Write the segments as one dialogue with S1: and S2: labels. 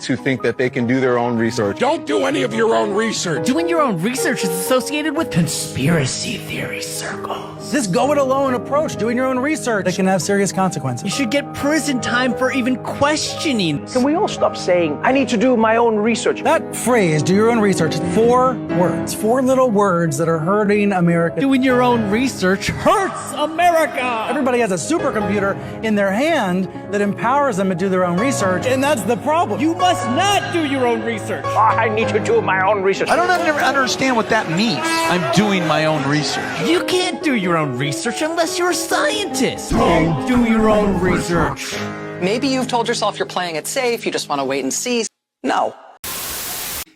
S1: who think that they can do their own research.
S2: Don't do any of your own research.
S3: Doing your own research is associated with conspiracy theory circles.
S4: This go-it-alone approach, doing your own research, that can have serious consequences.
S3: You should get prison time for even questioning.
S5: Can we all stop saying, I need to do my own research?
S4: That phrase, do your own research, is 4 words. 4 little words that are hurting America.
S3: Doing your own research hurts America.
S4: Everybody has a supercomputer in their hand that empowers them to do their own research, and that's the problem.
S3: You must not do your own research.
S5: I need to do my own research.
S6: I don't understand what that means. I'm doing my own research.
S3: You can't do your own research unless you're a scientist. Don't do your own research.
S7: Maybe you've told yourself you're playing it safe, you just want to wait and see. No.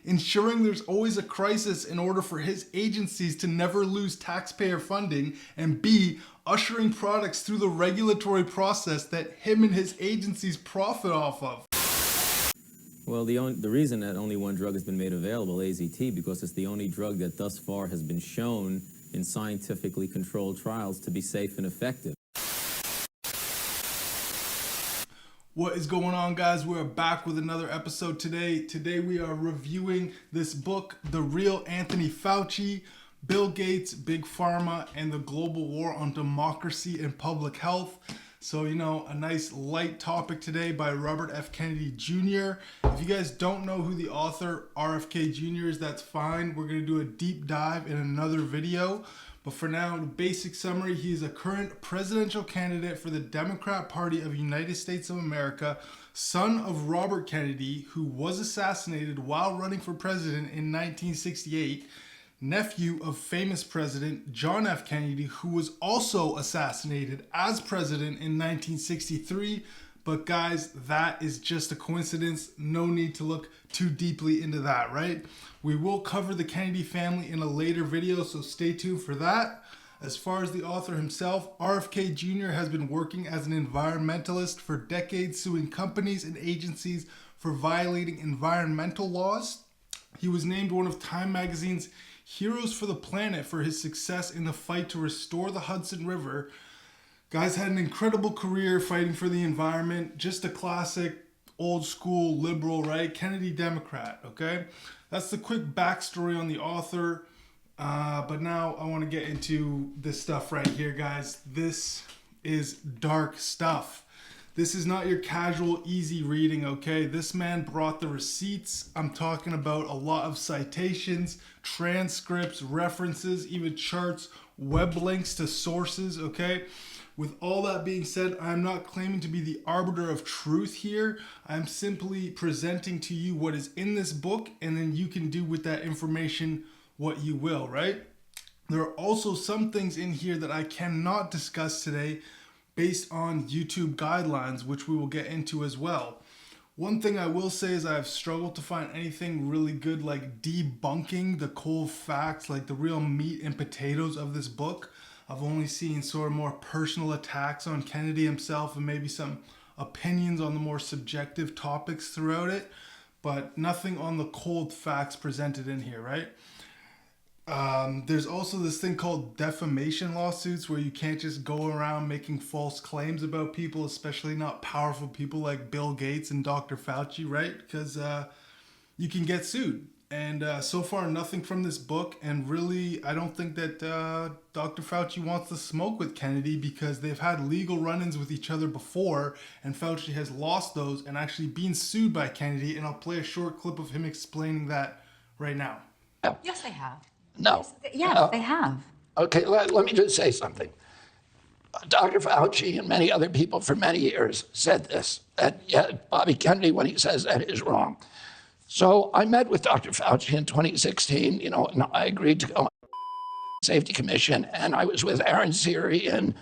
S8: Ensuring there's always a crisis in order for his agencies to never lose taxpayer funding, and B, ushering products through the regulatory process that him and his agencies profit off of.
S9: Well, the reason that only one drug has been made available, AZT, because it's the only drug that thus far has been shown in scientifically controlled trials to be safe and effective.
S8: What is going on, guys? We're back with another episode today. Today we are reviewing this book, The Real Anthony Fauci, Bill Gates, Big Pharma, and the Global War on Democracy and Public Health. So, you know, a nice light topic today by Robert F. Kennedy Jr. If you guys don't know who the author RFK Jr. is, that's fine. We're going to do a deep dive in another video. But for now, the basic summary, he is a current presidential candidate for the Democrat Party of United States of America, son of Robert Kennedy, who was assassinated while running for president in 1968, nephew of famous President John F. Kennedy, who was also assassinated as president in 1963. But guys, that is just a coincidence. No need to look too deeply into that, right? We will cover the Kennedy family in a later video, so stay tuned for that. As far as the author himself, RFK Jr. has been working as an environmentalist for decades, suing companies and agencies for violating environmental laws. He was named one of Time Magazine's Heroes for the Planet for his success in the fight to restore the Hudson River. Guy's had an incredible career fighting for the environment. Just a classic, old school liberal, right? Kennedy Democrat, okay? That's the quick backstory on the author. But now I want to get into this stuff right here, guys. This is dark stuff. This is not your casual, easy reading, okay? This man brought the receipts. I'm talking about a lot of citations, transcripts, references, even charts, web links to sources, okay? With all that being said, I'm not claiming to be the arbiter of truth here. I'm simply presenting to you what is in this book, and then you can do with that information what you will, right? There are also some things in here that I cannot discuss today based on YouTube guidelines, which we will get into as well. One thing I will say is I've struggled to find anything really good like debunking the cold facts, like the real meat and potatoes of this book. I've only seen sort of more personal attacks on Kennedy himself and maybe some opinions on the more subjective topics throughout it, but nothing on the cold facts presented in here, right? There's also this thing called defamation lawsuits where you can't just go around making false claims about people, especially not powerful people like Bill Gates and Dr. Fauci, right? Because you can get sued. And so far, nothing from this book. And really, I don't think that Dr. Fauci wants to smoke with Kennedy because they've had legal run-ins with each other before. And Fauci has lost those and actually been sued by Kennedy. And I'll play a short clip of him explaining that right now.
S10: Yes, they have.
S6: No.
S10: Yes, they have.
S6: Okay, let me just say something. Dr. Fauci and many other people for many years said this, that yeah, Bobby Kennedy, when he says that, is wrong. So I met with Dr. Fauci in 2016, you know, and I agreed to go on the Safety Commission, and I was with Aaron Siri and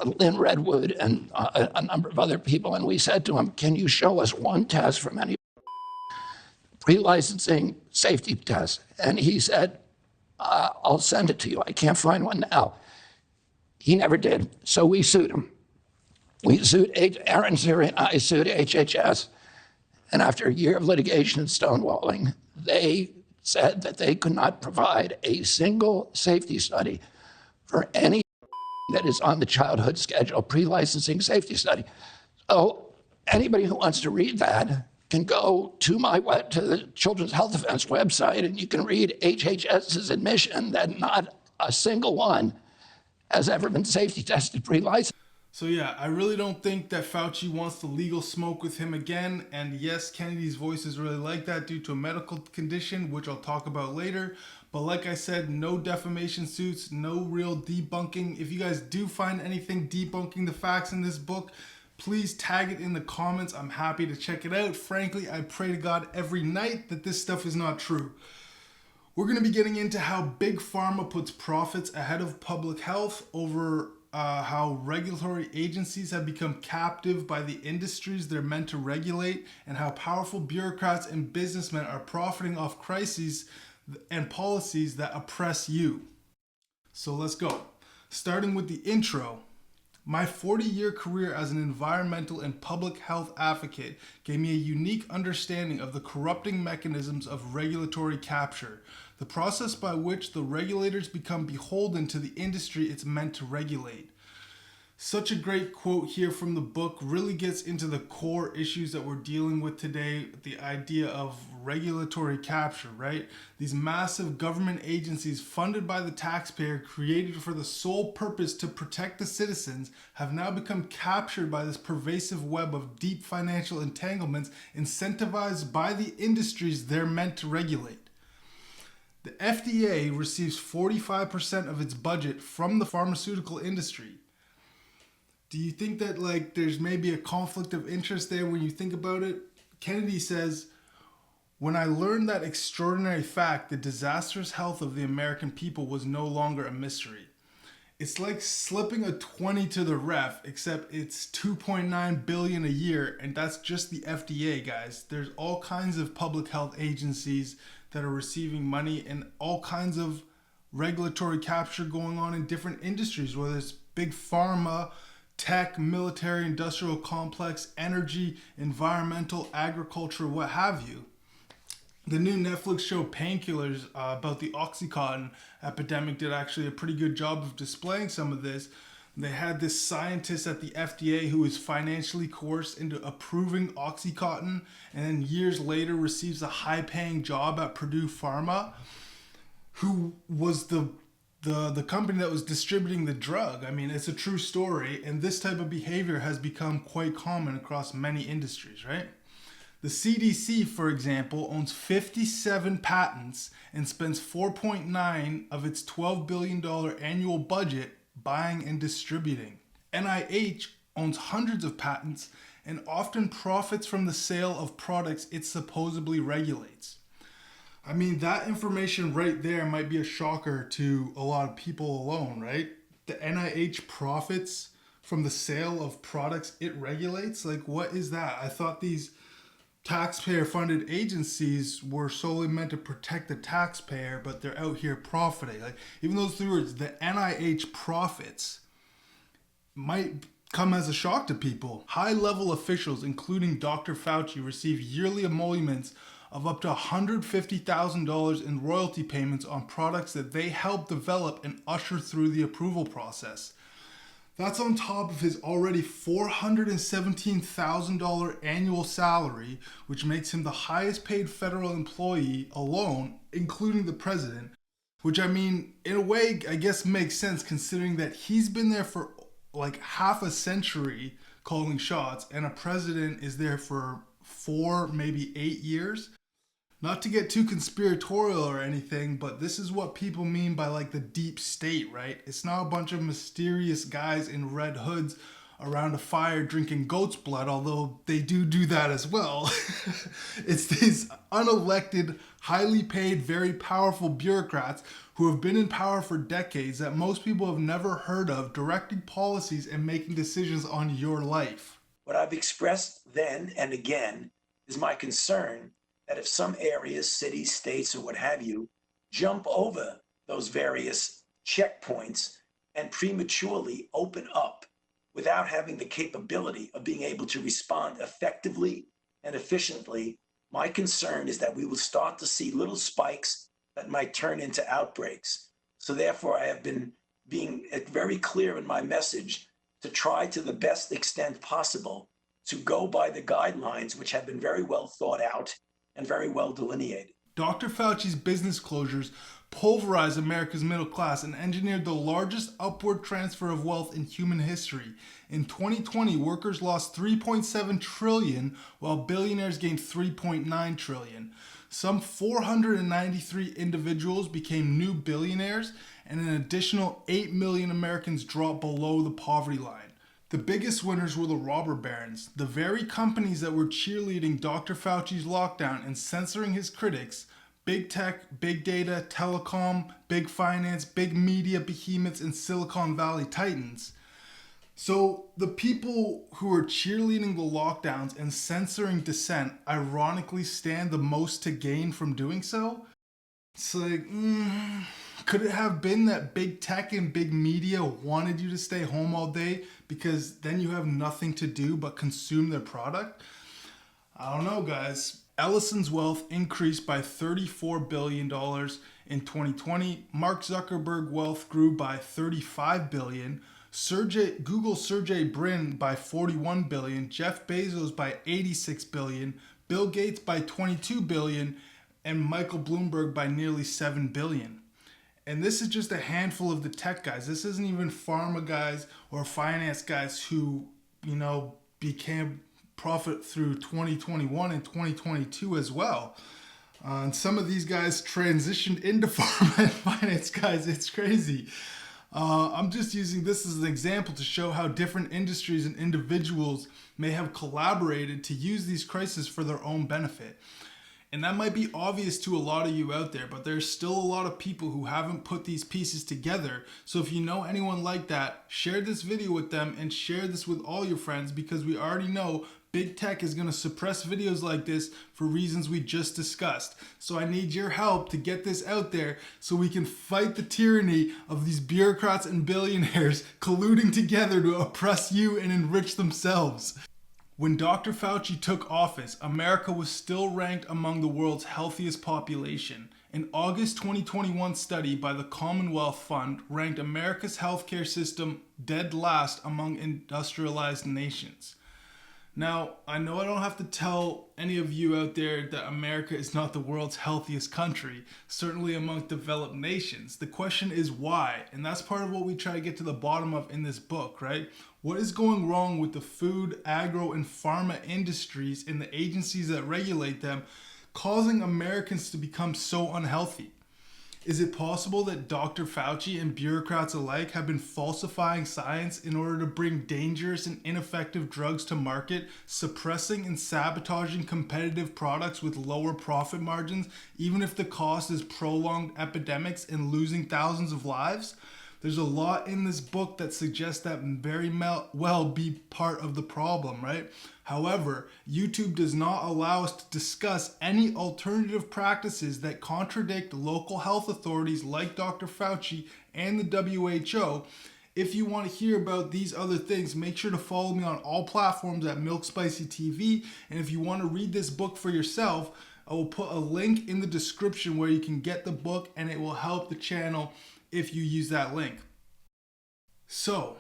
S6: Lynn Redwood and a number of other people, and we said to him, can you show us one test from any pre-licensing safety test? And he said, I'll send it to you. I can't find one now. He never did, so we sued him. We sued, Aaron Siri and I sued HHS. And after a year of litigation and stonewalling, they said that they could not provide a single safety study for any that is on the childhood schedule, pre-licensing safety study. So anybody who wants to read that can go to to the Children's Health Defense website, and you can read HHS's admission that not a single one has ever been safety tested pre-licensed.
S8: So yeah, I really don't think that Fauci wants the legal smoke with him again. And yes, Kennedy's voice is really like that due to a medical condition, which I'll talk about later. But like I said, no defamation suits, no real debunking. If you guys do find anything debunking the facts in this book, please tag it in the comments. I'm happy to check it out. Frankly, I pray to God every night that this stuff is not true. We're going to be getting into how Big Pharma puts profits ahead of public health, over how regulatory agencies have become captive by the industries they're meant to regulate, and how powerful bureaucrats and businessmen are profiting off crises and policies that oppress you. So let's go. Starting with the intro. My 40-year career as an environmental and public health advocate gave me a unique understanding of the corrupting mechanisms of regulatory capture, the process by which the regulators become beholden to the industry it's meant to regulate. Such a great quote here from the book really gets into the core issues that we're dealing with today, the idea of regulatory capture, right? These massive government agencies funded by the taxpayer, created for the sole purpose to protect the citizens, have now become captured by this pervasive web of deep financial entanglements incentivized by the industries they're meant to regulate. The FDA receives 45% of its budget from the pharmaceutical industry. Do you think that there's maybe a conflict of interest there when you think about it? Kennedy says, "When I learned that extraordinary fact, the disastrous health of the American people was no longer a mystery. It's like slipping a 20 to the ref, except it's 2.9 billion a year, and that's just the FDA, guys. There's all kinds of public health agencies that are receiving money, and all kinds of regulatory capture going on in different industries, whether it's big pharma, tech, military, industrial complex, energy, environmental, agriculture, what have you." The new Netflix show Painkillers about the Oxycontin epidemic did actually a pretty good job of displaying some of this. They had this scientist at the FDA who was financially coerced into approving Oxycontin, and then years later receives a high-paying job at Purdue Pharma, who was the company that was distributing the drug. I mean, it's a true story, and this type of behavior has become quite common across many industries, right? The CDC, for example, owns 57 patents and spends 4.9 of its $12 billion annual budget buying and distributing. NIH owns hundreds of patents and often profits from the sale of products it supposedly regulates. I mean, that information right there might be a shocker to a lot of people alone, right? The NIH profits from the sale of products it regulates? What is that? I thought these taxpayer-funded agencies were solely meant to protect the taxpayer, but they're out here profiting. Even those three words, the NIH profits, might come as a shock to people. High-level officials, including Dr. Fauci, receive yearly emoluments of up to $150,000 in royalty payments on products that they help develop and usher through the approval process. That's on top of his already $417,000 annual salary, which makes him the highest paid federal employee alone, including the president, which, I mean, in a way, I guess makes sense considering that he's been there for half a century calling shots, and a president is there for 4, maybe 8 years. Not to get too conspiratorial or anything, but this is what people mean by the deep state, right? It's not a bunch of mysterious guys in red hoods around a fire drinking goat's blood, although they do that as well. It's these unelected, highly paid, very powerful bureaucrats who have been in power for decades that most people have never heard of, directing policies and making decisions on your life.
S11: What I've expressed then and again is my concern that if some areas, cities, states, or what have you, jump over those various checkpoints and prematurely open up without having the capability of being able to respond effectively and efficiently, my concern is that we will start to see little spikes that might turn into outbreaks. So therefore, I have been being very clear in my message to try to the best extent possible to go by the guidelines, which have been very well thought out and very well delineated.
S8: Dr. Fauci's business closures pulverized America's middle class and engineered the largest upward transfer of wealth in human history. In 2020, workers lost $3.7 trillion, while billionaires gained $3.9 trillion. Some 493 individuals became new billionaires, and an additional 8 million Americans dropped below the poverty line. The biggest winners were the robber barons, the very companies that were cheerleading Dr. Fauci's lockdown and censoring his critics. Big tech, big data, telecom, big finance, big media behemoths, and Silicon Valley titans. So the people who are cheerleading the lockdowns and censoring dissent ironically stand the most to gain from doing so. It's like, could it have been that big tech and big media wanted you to stay home all day because then you have nothing to do but consume their product? I don't know, guys. Ellison's wealth increased by $34 billion in 2020. Mark Zuckerberg wealth grew by $35 billion. Google Sergey Brin by $41 billion. Jeff Bezos by $86 billion. Bill Gates by $22 billion. And Michael Bloomberg by nearly $7 billion. And this is just a handful of the tech guys. This isn't even pharma guys or finance guys who, became profit through 2021 and 2022 as well. And some of these guys transitioned into pharma and finance guys. It's crazy. I'm just using this as an example to show how different industries and individuals may have collaborated to use these crises for their own benefit. And that might be obvious to a lot of you out there, but there's still a lot of people who haven't put these pieces together. So if you know anyone like that, share this video with them and share this with all your friends, because we already know big tech is going to suppress videos like this for reasons we just discussed. So I need your help to get this out there so we can fight the tyranny of these bureaucrats and billionaires colluding together to oppress you and enrich themselves. When Dr. Fauci took office, America was still ranked among the world's healthiest population. An August 2021 study by the Commonwealth Fund ranked America's healthcare system dead last among industrialized nations. Now, I know I don't have to tell any of you out there that America is not the world's healthiest country, certainly among developed nations. The question is why, and that's part of what we try to get to the bottom of in this book, right? What is going wrong with the food, agro, and pharma industries and the agencies that regulate them, causing Americans to become so unhealthy? Is it possible that Dr. Fauci and bureaucrats alike have been falsifying science in order to bring dangerous and ineffective drugs to market, suppressing and sabotaging competitive products with lower profit margins, even if the cost is prolonged epidemics and losing thousands of lives? There's a lot in this book that suggests that very well be part of the problem, right? However, YouTube does not allow us to discuss any alternative practices that contradict local health authorities like Dr. Fauci and the WHO. If you want to hear about these other things, make sure to follow me on all platforms at MilkSpicyTV. And if you want to read this book for yourself, I will put a link in the description where you can get the book, and it will help the channel if you use that link. So,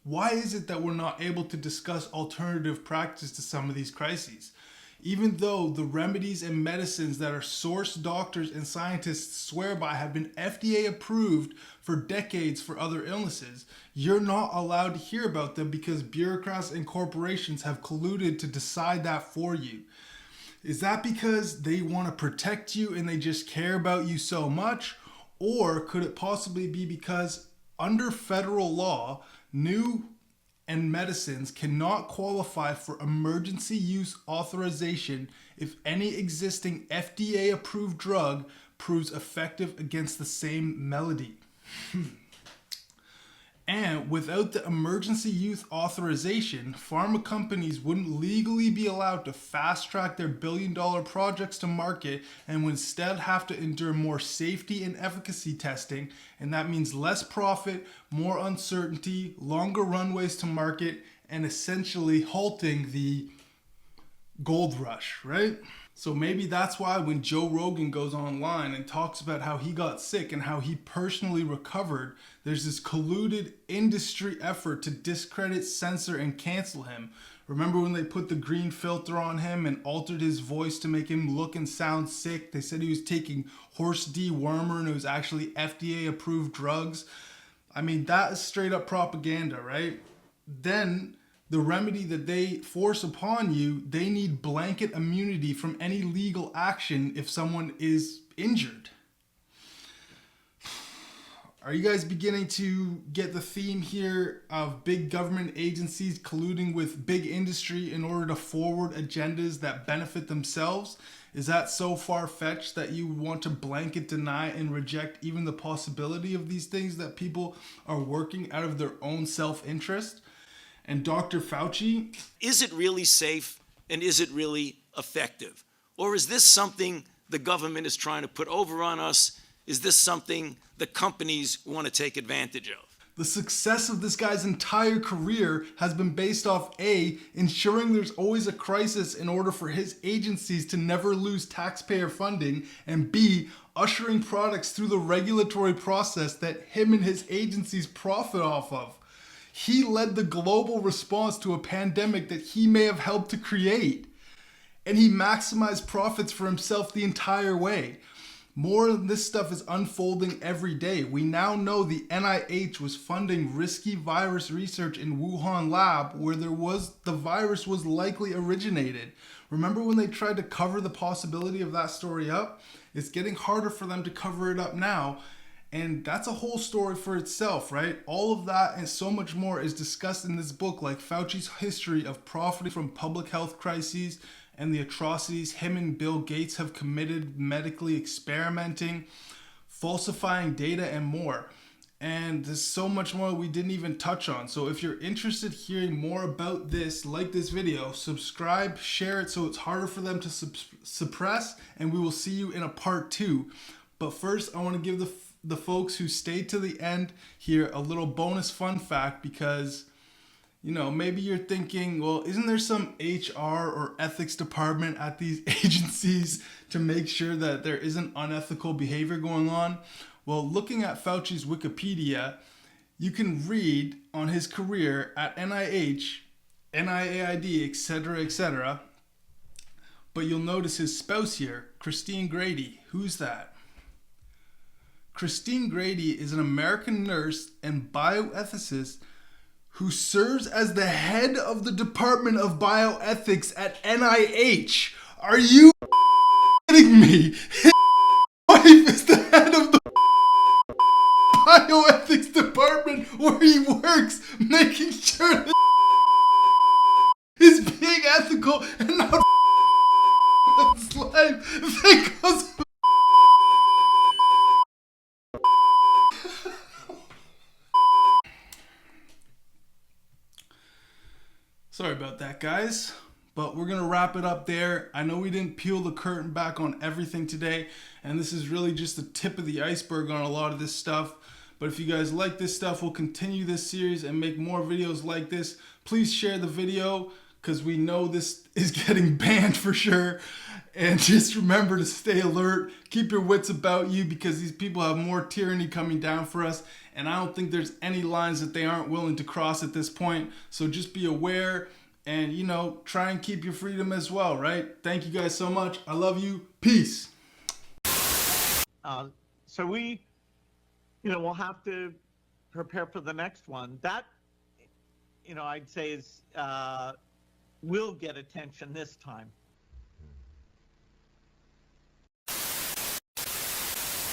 S8: why is it that we're not able to discuss alternative practices to some of these crises? Even though the remedies and medicines that our source doctors and scientists swear by have been FDA approved for decades for other illnesses, you're not allowed to hear about them because bureaucrats and corporations have colluded to decide that for you. Is that because they want to protect you and they just care about you so much? Or could it possibly be because under federal law, new and medicines cannot qualify for emergency use authorization if any existing FDA-approved drug proves effective against the same malady? And without the emergency use authorization, pharma companies wouldn't legally be allowed to fast-track their billion-dollar projects to market and would instead have to endure more safety and efficacy testing, and that means less profit, more uncertainty, longer runways to market, and essentially halting the gold rush, right? So maybe that's why when Joe Rogan goes online and talks about how he got sick and how he personally recovered, there's this colluded industry effort to discredit, censor, and cancel him, Remember when they put the green filter on him and altered his voice to make him look and sound sick? They said he was taking horse dewormer and it was actually FDA approved drugs. I mean, that is straight up propaganda, right? Then the remedy that they force upon you, they need blanket immunity from any legal action if someone is injured. Are you guys beginning to get the theme here of big government agencies colluding with big industry in order to forward agendas that benefit themselves? Is that so far-fetched that you want to blanket deny and reject even the possibility of these things that people are working out of their own self-interest? And Dr. Fauci?
S12: Is it really safe and is it really effective? Or is this something the government is trying to put over on us? Is this something the companies want to take advantage of?
S8: The success of this guy's entire career has been based off A, ensuring there's always a crisis in order for his agencies to never lose taxpayer funding, and B, ushering products through the regulatory process that him and his agencies profit off of. He led the global response to a pandemic that he may have helped to create. And he maximized profits for himself the entire way. More of this stuff is unfolding every day. We now know the NIH was funding risky virus research in Wuhan lab where the virus was likely originated. Remember when they tried to cover the possibility of that story up? It's getting harder for them to cover it up now. And that's a whole story for itself, right? All of that and so much more is discussed in this book, like Fauci's history of profiting from public health crises and the atrocities him and Bill Gates have committed medically experimenting, falsifying data, and more. And there's so much more we didn't even touch on. So if you're interested in hearing more about this, like this video, subscribe, share it so it's harder for them to suppress, and we will see you in a part 2. But first, I want to give the folks who stayed to the end here a little bonus fun fact, because, you know, maybe you're thinking, well, isn't there some HR or ethics department at these agencies to make sure that there isn't unethical behavior going on? Well, looking at Fauci's Wikipedia, you can read on his career at NIH, NIAID, etc., but you'll notice his spouse here, Christine Grady. Who's that? Christine Grady is an American nurse and bioethicist who serves as the head of the Department of Bioethics at NIH. Are you kidding me? His wife is the head of the bioethics department where he works, making sure that is being ethical and not his life. That goes. Sorry about that, guys, but we're gonna wrap it up there. I know we didn't peel the curtain back on everything today, and this is really just the tip of the iceberg on a lot of this stuff. But if you guys like this stuff, we'll continue this series and make more videos like this. Please share the video, because we know this is getting banned for sure. And just remember to stay alert, keep your wits about you, because these people have more tyranny coming down for us, and I don't think there's any lines that they aren't willing to cross at this point. So just be aware and, you know, try and keep your freedom as well, right? Thank you guys so much. I love you. Peace.
S13: So we, we'll have to prepare for the next one. That, I'd say is will get attention this time.